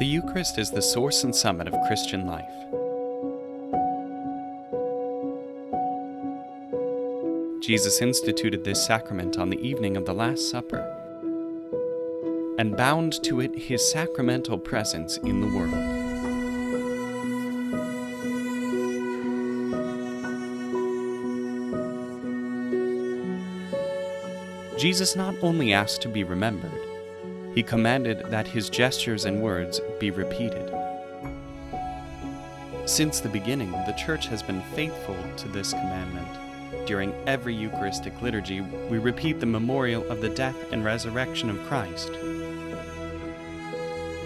The Eucharist is the source and summit of Christian life. Jesus instituted this sacrament on the evening of the Last Supper and bound to it his sacramental presence in the world. Jesus not only asked to be remembered, he commanded that his gestures and words be repeated. Since the beginning, the Church has been faithful to this commandment. During every Eucharistic liturgy, we repeat the memorial of the death and resurrection of Christ.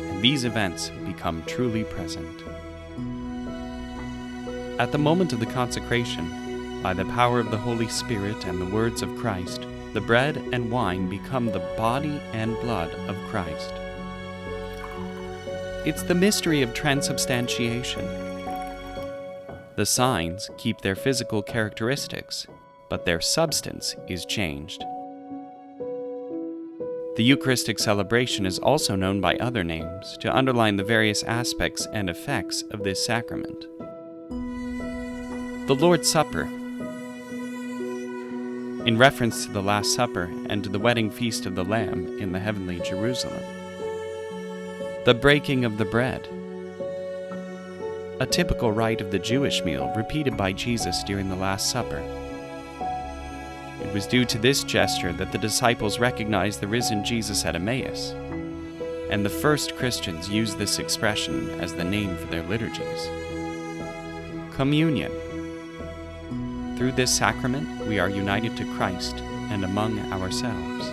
And these events become truly present. At the moment of the consecration, by the power of the Holy Spirit and the words of Christ, the bread and wine become the body and blood of Christ. It's the mystery of transubstantiation. The signs keep their physical characteristics, but their substance is changed. The Eucharistic celebration is also known by other names to underline the various aspects and effects of this sacrament. The Lord's Supper, in reference to the Last Supper and to the wedding feast of the Lamb in the heavenly Jerusalem. The breaking of the bread, a typical rite of the Jewish meal repeated by Jesus during the Last Supper. It was due to this gesture that the disciples recognized the risen Jesus at Emmaus, and the first Christians used this expression as the name for their liturgies. Communion. Through this sacrament, we are united to Christ and among ourselves.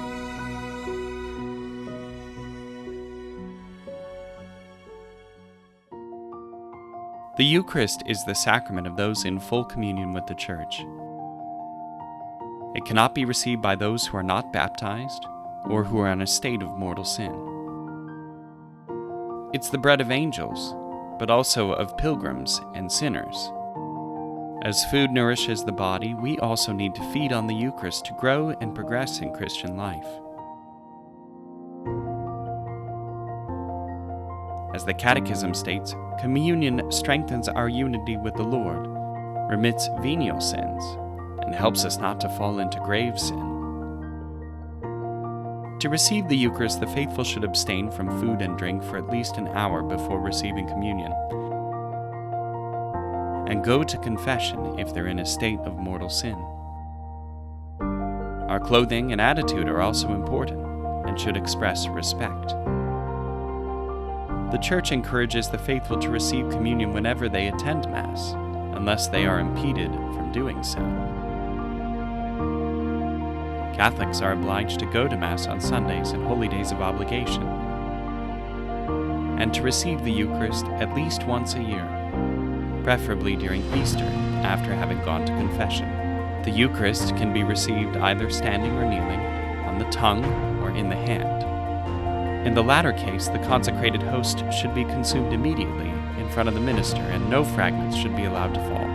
The Eucharist is the sacrament of those in full communion with the Church. It cannot be received by those who are not baptized or who are in a state of mortal sin. It's the bread of angels, but also of pilgrims and sinners. As food nourishes the body, we also need to feed on the Eucharist to grow and progress in Christian life. As the Catechism states, communion strengthens our unity with the Lord, remits venial sins, and helps us not to fall into grave sin. To receive the Eucharist, the faithful should abstain from food and drink for at least an hour before receiving communion, and go to confession if they're in a state of mortal sin. Our clothing and attitude are also important and should express respect. The Church encourages the faithful to receive communion whenever they attend Mass, unless they are impeded from doing so. Catholics are obliged to go to Mass on Sundays and holy days of obligation, and to receive the Eucharist at least once a year, preferably during Easter, after having gone to confession. The Eucharist can be received either standing or kneeling, on the tongue or in the hand. In the latter case, the consecrated host should be consumed immediately in front of the minister, and no fragments should be allowed to fall.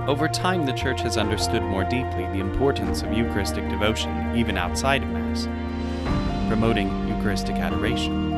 Over time, the Church has understood more deeply the importance of Eucharistic devotion, even outside of Mass, promoting Eucharistic adoration.